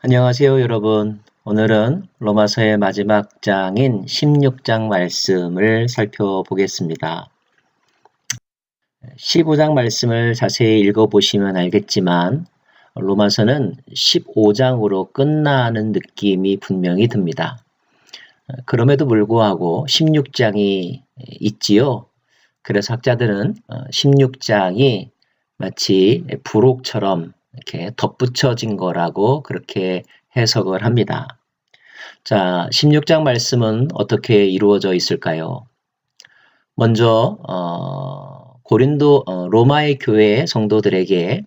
안녕하세요, 여러분. 오늘은 로마서의 마지막 장인 16장 말씀을 살펴보겠습니다. 15장 말씀을 자세히 읽어보시면 알겠지만 로마서는 15장으로 끝나는 느낌이 분명히 듭니다. 그럼에도 불구하고 16장이 있지요. 그래서 학자들은 16장이 마치 부록처럼 이렇게 덧붙여진 거라고 그렇게 해석을 합니다. 자, 16장 말씀은 어떻게 이루어져 있을까요? 먼저 로마의 교회 성도들에게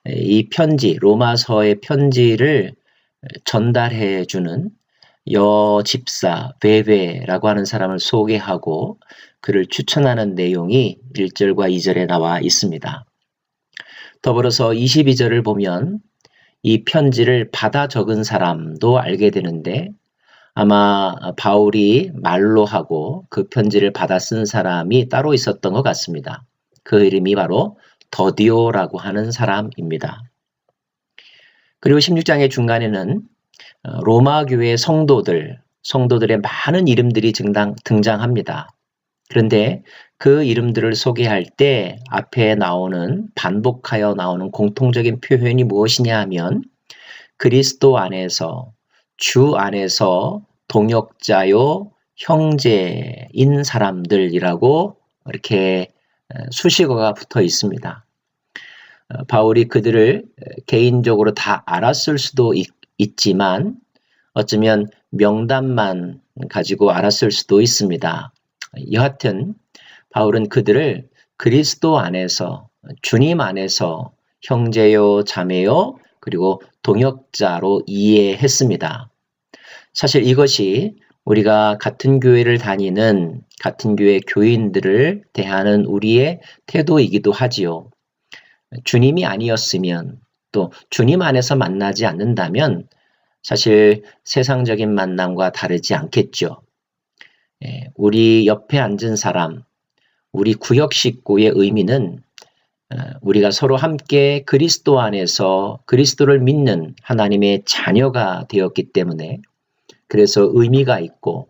이 편지, 로마서의 편지를 전달해 주는 여집사 베베라고 하는 사람을 소개하고 그를 추천하는 내용이 1절과 2절에 나와 있습니다. 더불어서 22절을 보면 이 편지를 받아 적은 사람도 알게 되는데 아마 바울이 말로 하고 그 편지를 받아 쓴 사람이 따로 있었던 것 같습니다. 그 이름이 바로 더디오라고 하는 사람입니다. 그리고 16장의 중간에는 로마 교회 성도들의 많은 이름들이 등장합니다. 그런데 그 이름들을 소개할 때 앞에 반복하여 나오는 공통적인 표현이 무엇이냐 하면 그리스도 안에서, 주 안에서 동역자요, 형제인 사람들이라고 이렇게 수식어가 붙어 있습니다. 바울이 그들을 개인적으로 다 알았을 수도 있지만 어쩌면 명단만 가지고 알았을 수도 있습니다. 여하튼 바울은 그들을 그리스도 안에서, 주님 안에서 형제요, 자매요, 그리고 동역자로 이해했습니다. 사실 이것이 우리가 같은 교회를 다니는 같은 교회 교인들을 대하는 우리의 태도이기도 하지요. 주님이 아니었으면 또 주님 안에서 만나지 않는다면 사실 세상적인 만남과 다르지 않겠죠. 우리 옆에 앉은 사람, 우리 구역 식구의 의미는 우리가 서로 함께 그리스도 안에서 그리스도를 믿는 하나님의 자녀가 되었기 때문에 그래서 의미가 있고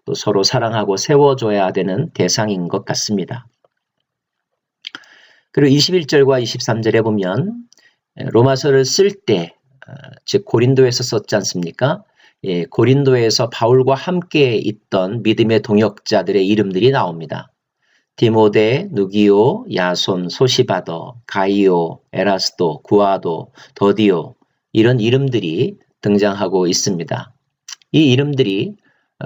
또 서로 사랑하고 세워줘야 되는 대상인 것 같습니다. 그리고 21절과 23절에 보면 로마서를 쓸 때, 즉 고린도에서 썼지 않습니까? 고린도에서 바울과 함께 있던 믿음의 동역자들의 이름들이 나옵니다. 디모데, 누기오, 야손, 소시바더, 가이오, 에라스도, 구아도, 더디오 이런 이름들이 등장하고 있습니다. 이 이름들이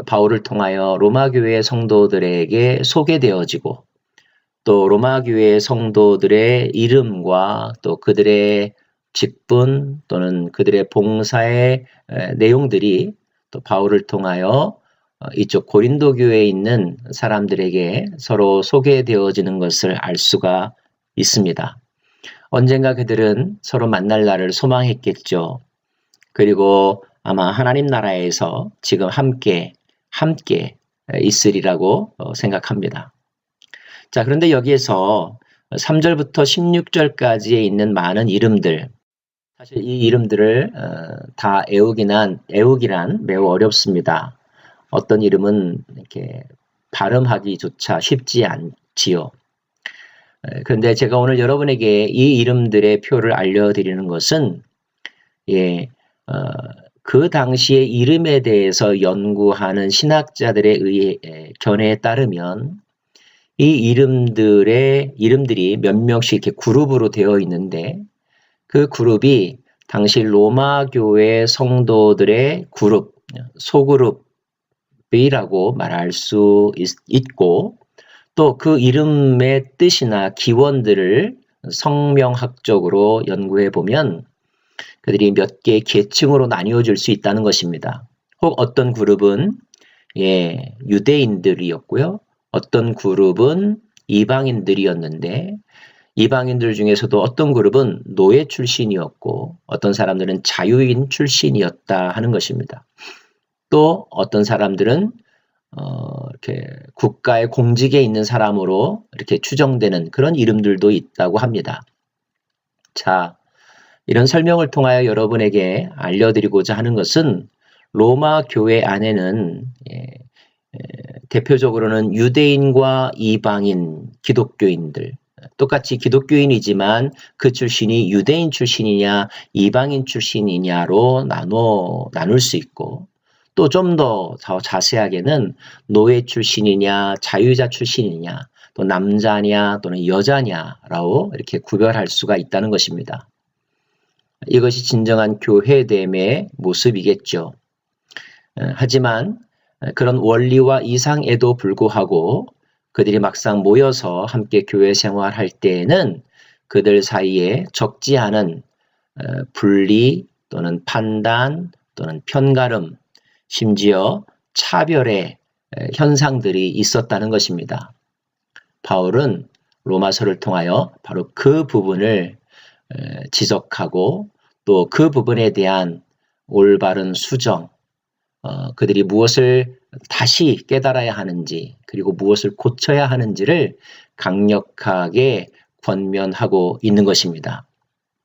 바울을 통하여 로마 교회 성도들에게 소개되어지고 또 로마 교회 성도들의 이름과 또 그들의 직분 또는 그들의 봉사의 내용들이 또 바울을 통하여 이쪽 고린도 교회에 있는 사람들에게 서로 소개되어지는 것을 알 수가 있습니다. 언젠가 그들은 서로 만날 날을 소망했겠죠. 그리고 아마 하나님 나라에서 지금 함께 있으리라고 생각합니다. 자, 그런데 여기에서 3절부터 16절까지에 있는 많은 이름들, 사실 이 이름들을 다 애우기란 매우 어렵습니다. 어떤 이름은 이렇게 발음하기조차 쉽지 않지요. 그런데 제가 오늘 여러분에게 이 이름들의 표를 알려드리는 것은 그 당시의 이름에 대해서 연구하는 신학자들의 견해에 따르면 이 이름들이 몇 명씩 이렇게 그룹으로 되어 있는데 그 그룹이 당시 로마 교회 성도들의 그룹, 소그룹이라고 말할 수 있고 또 그 이름의 뜻이나 기원들을 성명학적으로 연구해 보면 그들이 몇 개의 계층으로 나뉘어질 수 있다는 것입니다. 혹 어떤 그룹은 유대인들이었고요. 어떤 그룹은 이방인들이었는데 이방인들 중에서도 어떤 그룹은 노예 출신이었고 어떤 사람들은 자유인 출신이었다 하는 것입니다. 또 어떤 사람들은 이렇게 국가의 공직에 있는 사람으로 이렇게 추정되는 그런 이름들도 있다고 합니다. 자, 이런 설명을 통하여 여러분에게 알려드리고자 하는 것은 로마 교회 안에는 대표적으로는 유대인과 이방인, 기독교인들, 똑같이 기독교인이지만 그 출신이 유대인 출신이냐 이방인 출신이냐로 나눌 수 있고, 또 좀 더 자세하게는 노예 출신이냐 자유자 출신이냐 또 남자냐 또는 여자냐라고 이렇게 구별할 수가 있다는 것입니다. 이것이 진정한 교회됨의 모습이겠죠. 하지만 그런 원리와 이상에도 불구하고 그들이 막상 모여서 함께 교회 생활할 때에는 그들 사이에 적지 않은 분리 또는 판단 또는 편가름, 심지어 차별의 현상들이 있었다는 것입니다. 바울은 로마서를 통하여 바로 그 부분을 지적하고 또 그 부분에 대한 올바른 수정, 그들이 무엇을 다시 깨달아야 하는지 그리고 무엇을 고쳐야 하는지를 강력하게 권면하고 있는 것입니다.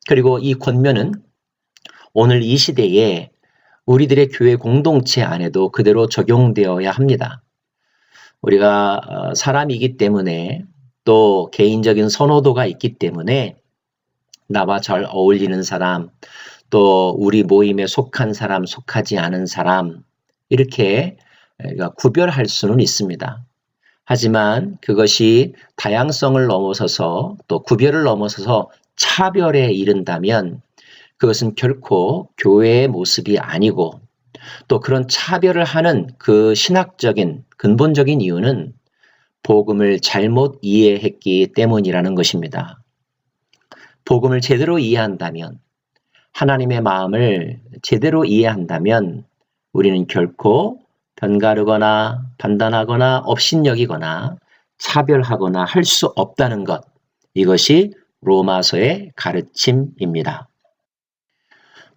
그리고 이 권면은 오늘 이 시대에 우리들의 교회 공동체 안에도 그대로 적용되어야 합니다. 우리가 사람이기 때문에 또 개인적인 선호도가 있기 때문에 나와 잘 어울리는 사람, 또 우리 모임에 속한 사람, 속하지 않은 사람, 이렇게 구별할 수는 있습니다. 하지만 그것이 다양성을 넘어서서 또 구별을 넘어서서 차별에 이른다면 그것은 결코 교회의 모습이 아니고, 또 그런 차별을 하는 그 신학적인 근본적인 이유는 복음을 잘못 이해했기 때문이라는 것입니다. 복음을 제대로 이해한다면, 하나님의 마음을 제대로 이해한다면 우리는 결코 변가르거나 판단하거나 업신여기거나 차별하거나 할 수 없다는 것, 이것이 로마서의 가르침입니다.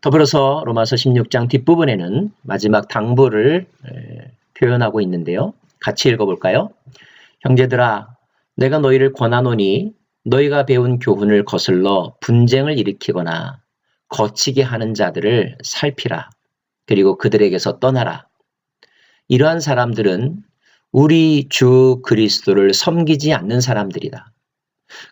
더불어서 로마서 16장 뒷부분에는 마지막 당부를 표현하고 있는데요. 같이 읽어볼까요? 형제들아, 내가 너희를 권하노니 너희가 배운 교훈을 거슬러 분쟁을 일으키거나 거치게 하는 자들을 살피라. 그리고 그들에게서 떠나라. 이러한 사람들은 우리 주 그리스도를 섬기지 않는 사람들이다.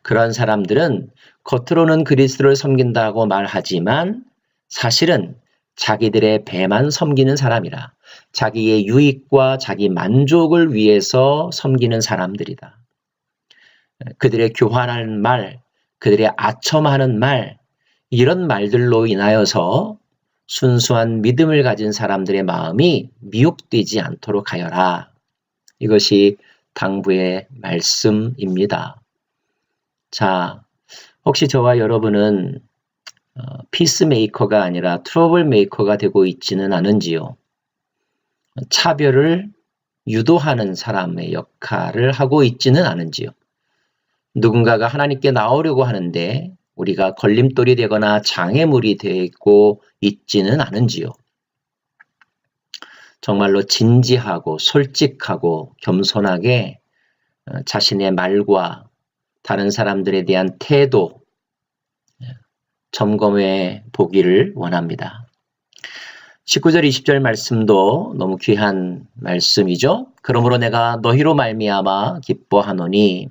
그러한 사람들은 겉으로는 그리스도를 섬긴다고 말하지만 사실은 자기들의 배만 섬기는 사람이라. 자기의 유익과 자기 만족을 위해서 섬기는 사람들이다. 그들의 교환하는 말, 그들의 아첨하는 말, 이런 말들로 인하여서 순수한 믿음을 가진 사람들의 마음이 미혹되지 않도록 하여라. 이것이 당부의 말씀입니다. 자, 혹시 저와 여러분은 피스메이커가 아니라 트러블 메이커가 되고 있지는 않은지요? 차별을 유도하는 사람의 역할을 하고 있지는 않은지요? 누군가가 하나님께 나오려고 하는데 우리가 걸림돌이 되거나 장애물이 되고 있지는 않은지요? 정말로 진지하고 솔직하고 겸손하게 자신의 말과 다른 사람들에 대한 태도 점검해 보기를 원합니다. 19절 20절 말씀도 너무 귀한 말씀이죠. 그러므로 내가 너희로 말미암아 기뻐하노니,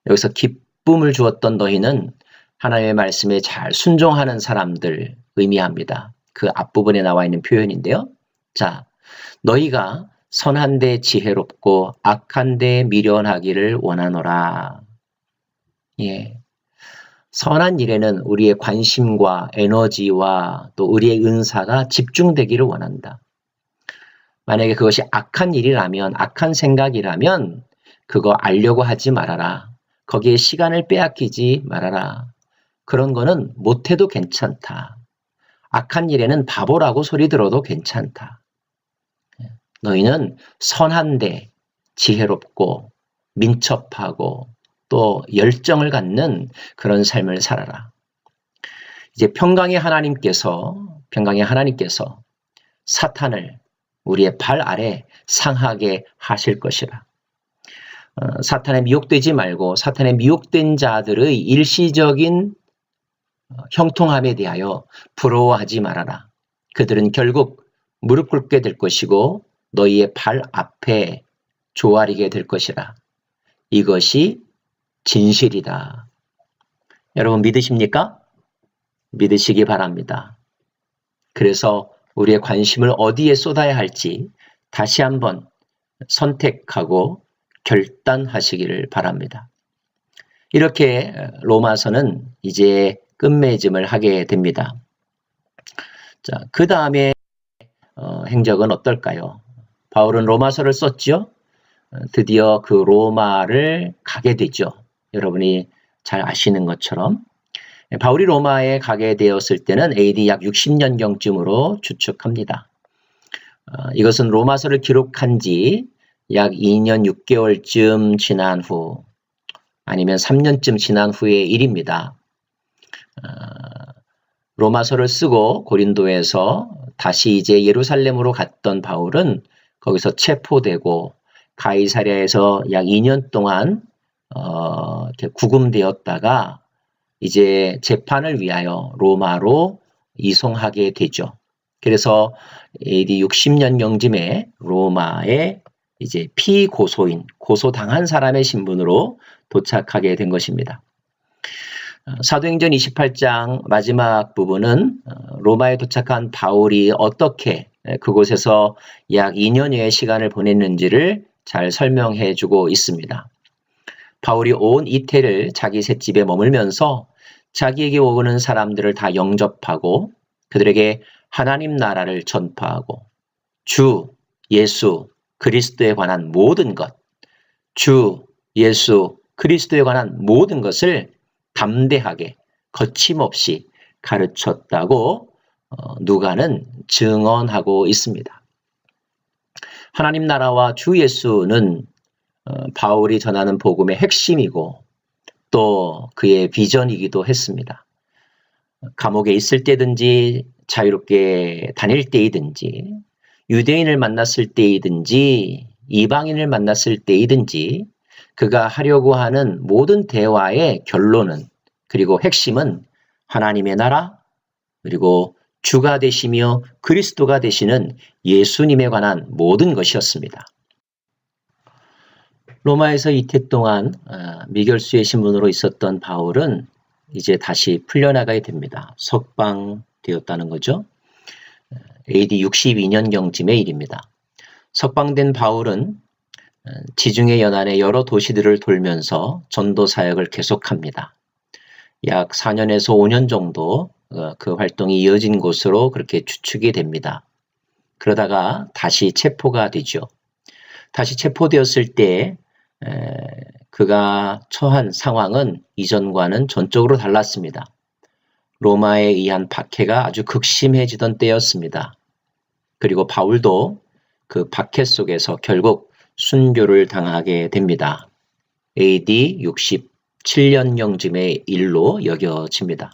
여기서 기쁨을 주었던 너희는 하나님의 말씀에 잘 순종하는 사람들 의미합니다. 그 앞부분에 나와 있는 표현인데요. 자, 너희가 선한 데 지혜롭고 악한 데 미련하기를 원하노라. 예. 선한 일에는 우리의 관심과 에너지와 또 우리의 은사가 집중되기를 원한다. 만약에 그것이 악한 일이라면, 악한 생각이라면 그거 알려고 하지 말아라. 거기에 시간을 빼앗기지 말아라. 그런 거는 못해도 괜찮다. 악한 일에는 바보라고 소리 들어도 괜찮다. 너희는 선한데 지혜롭고 민첩하고 또 열정을 갖는 그런 삶을 살아라. 이제 평강의 하나님께서 사탄을 우리의 발 아래 상하게 하실 것이라. 사탄에 미혹되지 말고 사탄에 미혹된 자들의 일시적인 형통함에 대하여 부러워하지 말아라. 그들은 결국 무릎 꿇게 될 것이고 너희의 발 앞에 조아리게 될 것이라. 이것이 진실이다. 여러분 믿으십니까? 믿으시기 바랍니다. 그래서 우리의 관심을 어디에 쏟아야 할지 다시 한번 선택하고 결단하시기를 바랍니다. 이렇게 로마서는 이제 끝맺음을 하게 됩니다. 자, 그 다음에 행적은 어떨까요? 바울은 로마서를 썼죠. 드디어 그 로마를 가게 되죠. 여러분이 잘 아시는 것처럼 바울이 로마에 가게 되었을 때는 AD 약 60년경쯤으로 추측합니다. 이것은 로마서를 기록한 지 약 2년 6개월쯤 지난 후 아니면 3년쯤 지난 후의 일입니다. 로마서를 쓰고 고린도에서 다시 이제 예루살렘으로 갔던 바울은 거기서 체포되고 가이사랴에서 약 2년 동안 이렇게 구금되었다가 이제 재판을 위하여 로마로 이송하게 되죠. 그래서 AD 60년경쯤에 로마에 이제 피고소인, 고소당한 사람의 신분으로 도착하게 된 것입니다. 사도행전 28장 마지막 부분은 로마에 도착한 바울이 어떻게 그곳에서 약 2년여의 시간을 보냈는지를 잘 설명해 주고 있습니다. 바울이 온 이태를 자기 셋집에 머물면서 자기에게 오는 사람들을 다 영접하고 그들에게 하나님 나라를 전파하고 주 예수 그리스도에 관한 모든 것, 주 예수 그리스도에 관한 모든 것을 담대하게 거침없이 가르쳤다고 누가는 증언하고 있습니다. 하나님 나라와 주 예수는 바울이 전하는 복음의 핵심이고 또 그의 비전이기도 했습니다. 감옥에 있을 때든지 자유롭게 다닐 때이든지 유대인을 만났을 때이든지 이방인을 만났을 때이든지 그가 하려고 하는 모든 대화의 결론은 그리고 핵심은 하나님의 나라 그리고 주가 되시며 그리스도가 되시는 예수님에 관한 모든 것이었습니다. 로마에서 이태 동안 미결수의 신분으로 있었던 바울은 이제 다시 풀려나가야 됩니다. 석방되었다는 거죠. AD 62년경쯤의 일입니다. 석방된 바울은 지중해 연안의 여러 도시들을 돌면서 전도 사역을 계속합니다. 약 4년에서 5년 정도 그 활동이 이어진 것으로 그렇게 추측이 됩니다. 그러다가 다시 체포가 되죠. 다시 체포되었을 때 그가 처한 상황은 이전과는 전적으로 달랐습니다. 로마에 의한 박해가 아주 극심해지던 때였습니다. 그리고 바울도 그 박해 속에서 결국 순교를 당하게 됩니다. AD 67년경쯤의 일로 여겨집니다.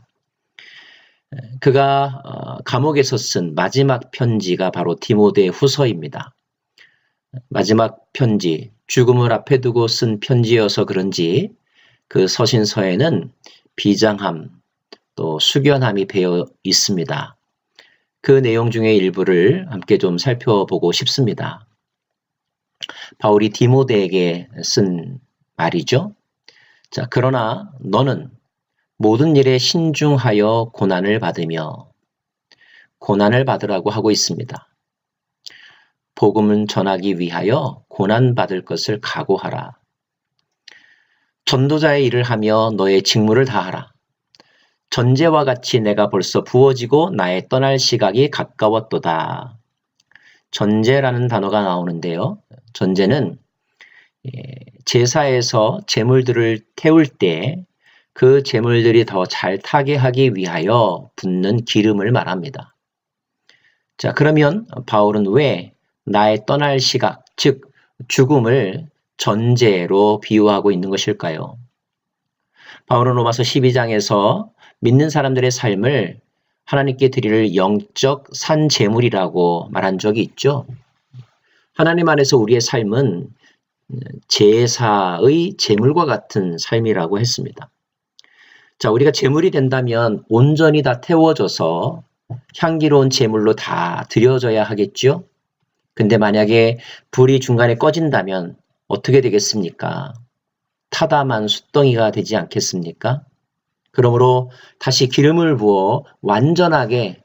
그가 감옥에서 쓴 마지막 편지가 바로 디모데 후서입니다. 마지막 편지, 죽음을 앞에 두고 쓴 편지여서 그런지 그 서신서에는 비장함, 또 숙연함이 배어 있습니다. 그 내용 중에 일부를 함께 좀 살펴보고 싶습니다. 바울이 디모데에게 쓴 말이죠. 자, 그러나 너는 모든 일에 신중하여 고난을 받으며 고난을 받으라고 하고 있습니다. 복음은 전하기 위하여 고난받을 것을 각오하라. 전도자의 일을 하며 너의 직무를 다하라. 전제와 같이 내가 벌써 부어지고 나의 떠날 시각이 가까웠도다. 전제라는 단어가 나오는데요. 전제는 제사에서 제물들을 태울 때 그 제물들이 더 잘 타게 하기 위하여 붓는 기름을 말합니다. 자, 그러면 바울은 왜 나의 떠날 시각, 즉 죽음을 전제로 비유하고 있는 것일까요? 바울은 로마서 12장에서 믿는 사람들의 삶을 하나님께 드릴 영적 산제물이라고 말한 적이 있죠. 하나님 안에서 우리의 삶은 제사의 제물과 같은 삶이라고 했습니다. 자, 우리가 제물이 된다면 온전히 다 태워져서 향기로운 제물로 다 드려져야 하겠죠? 근데 만약에 불이 중간에 꺼진다면 어떻게 되겠습니까? 타담한 숫덩이가 되지 않겠습니까? 그러므로 다시 기름을 부어 완전하게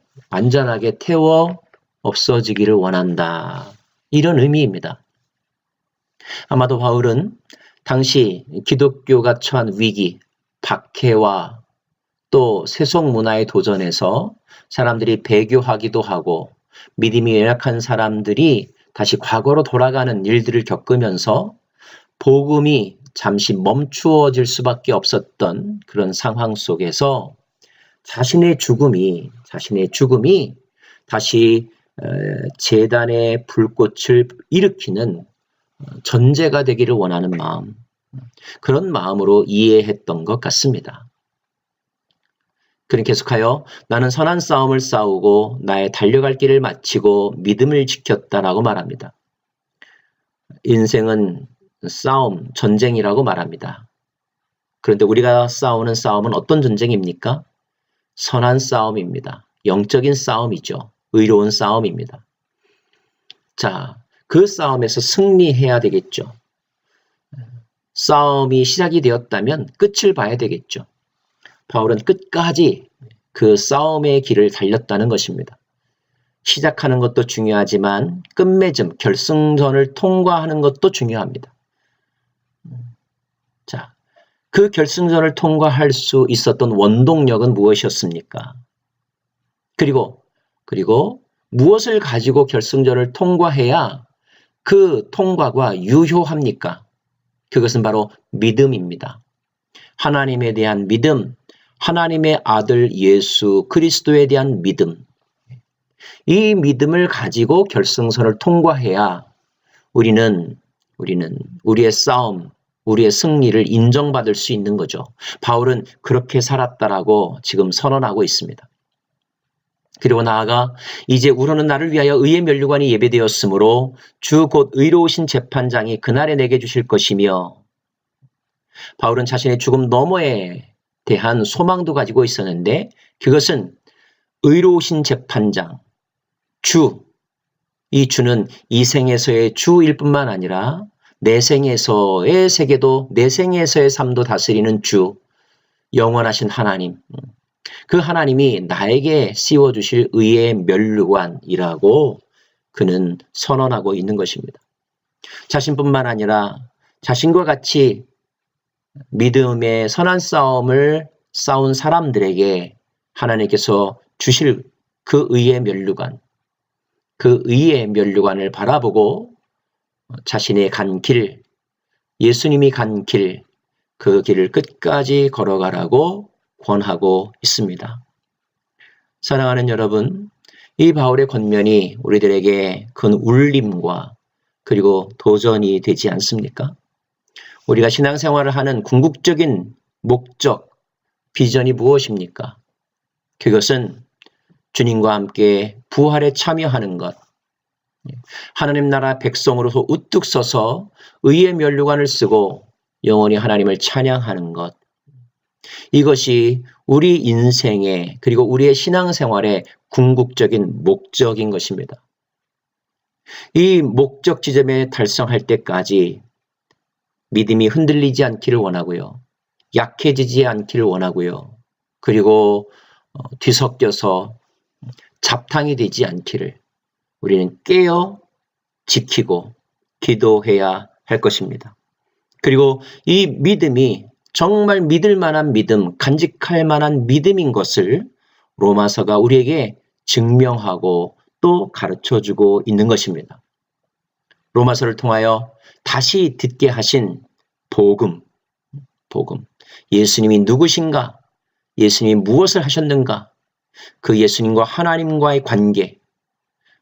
태워 없어지기를 원한다. 이런 의미입니다. 아마도 바울은 당시 기독교가 처한 위기, 박해와 또 세속 문화의 도전에서 사람들이 배교하기도 하고 믿음이 연약한 사람들이 다시 과거로 돌아가는 일들을 겪으면서 복음이 잠시 멈추어질 수밖에 없었던 그런 상황 속에서 자신의 죽음이 다시 제단의 불꽃을 일으키는 전제가 되기를 원하는 마음, 그런 마음으로 이해했던 것 같습니다. 그는 계속하여 나는 선한 싸움을 싸우고 나의 달려갈 길을 마치고 믿음을 지켰다라고 말합니다. 인생은 싸움, 전쟁이라고 말합니다. 그런데 우리가 싸우는 싸움은 어떤 전쟁입니까? 선한 싸움입니다. 영적인 싸움이죠. 의로운 싸움입니다. 자, 그 싸움에서 승리해야 되겠죠. 싸움이 시작이 되었다면 끝을 봐야 되겠죠. 바울은 끝까지 그 싸움의 길을 달렸다는 것입니다. 시작하는 것도 중요하지만 끝맺음, 결승전을 통과하는 것도 중요합니다. 자, 그 결승전을 통과할 수 있었던 원동력은 무엇이었습니까? 그리고 무엇을 가지고 결승전을 통과해야 그 통과가 유효합니까? 그것은 바로 믿음입니다. 하나님에 대한 믿음, 하나님의 아들 예수 그리스도에 대한 믿음. 이 믿음을 가지고 결승선을 통과해야 우리는 우리의 싸움, 우리의 승리를 인정받을 수 있는 거죠. 바울은 그렇게 살았다라고 지금 선언하고 있습니다. 그리고 나아가 이제 우러는 나를 위하여 의의 면류관이 예배되었으므로 주 곧 의로우신 재판장이 그날에 내게 주실 것이며, 바울은 자신의 죽음 너머에 대한 소망도 가지고 있었는데 그것은 의로우신 재판장, 주, 이 주는 이 생에서의 주일 뿐만 아니라 내 생에서의 세계도, 내 생에서의 삶도 다스리는 주, 영원하신 하나님, 그 하나님이 나에게 씌워주실 의의 면류관이라고 그는 선언하고 있는 것입니다. 자신뿐만 아니라 자신과 같이 믿음의 선한 싸움을 싸운 사람들에게 하나님께서 주실 그 의의 면류관, 그 의의 면류관을 바라보고 자신의 간 길, 예수님이 간 길, 그 길을 끝까지 걸어가라고 권하고 있습니다. 사랑하는 여러분, 이 바울의 권면이 우리들에게 큰 울림과 그리고 도전이 되지 않습니까? 우리가 신앙생활을 하는 궁극적인 목적, 비전이 무엇입니까? 그것은 주님과 함께 부활에 참여하는 것, 하나님 나라 백성으로서 우뚝 서서 의의 면류관을 쓰고 영원히 하나님을 찬양하는 것, 이것이 우리 인생의 그리고 우리의 신앙생활의 궁극적인 목적인 것입니다. 이 목적 지점에 달성할 때까지 믿음이 흔들리지 않기를 원하고요. 약해지지 않기를 원하고요. 그리고 뒤섞여서 잡탕이 되지 않기를 우리는 깨어 지키고 기도해야 할 것입니다. 그리고 이 믿음이 정말 믿을 만한 믿음, 간직할 만한 믿음인 것을 로마서가 우리에게 증명하고 또 가르쳐주고 있는 것입니다. 로마서를 통하여 다시 듣게 하신 복음. 예수님이 누구신가? 예수님이 무엇을 하셨는가? 그 예수님과 하나님과의 관계,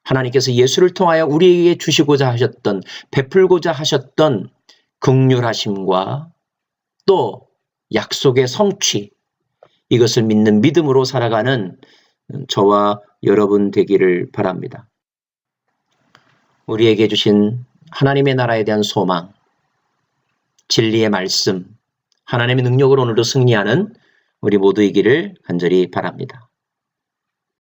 하나님께서 예수를 통하여 우리에게 주시고자 하셨던, 베풀고자 하셨던 긍휼하심과 또 약속의 성취, 이것을 믿는 믿음으로 살아가는 저와 여러분 되기를 바랍니다. 우리에게 주신 하나님의 나라에 대한 소망, 진리의 말씀, 하나님의 능력으로 오늘도 승리하는 우리 모두이기를 간절히 바랍니다.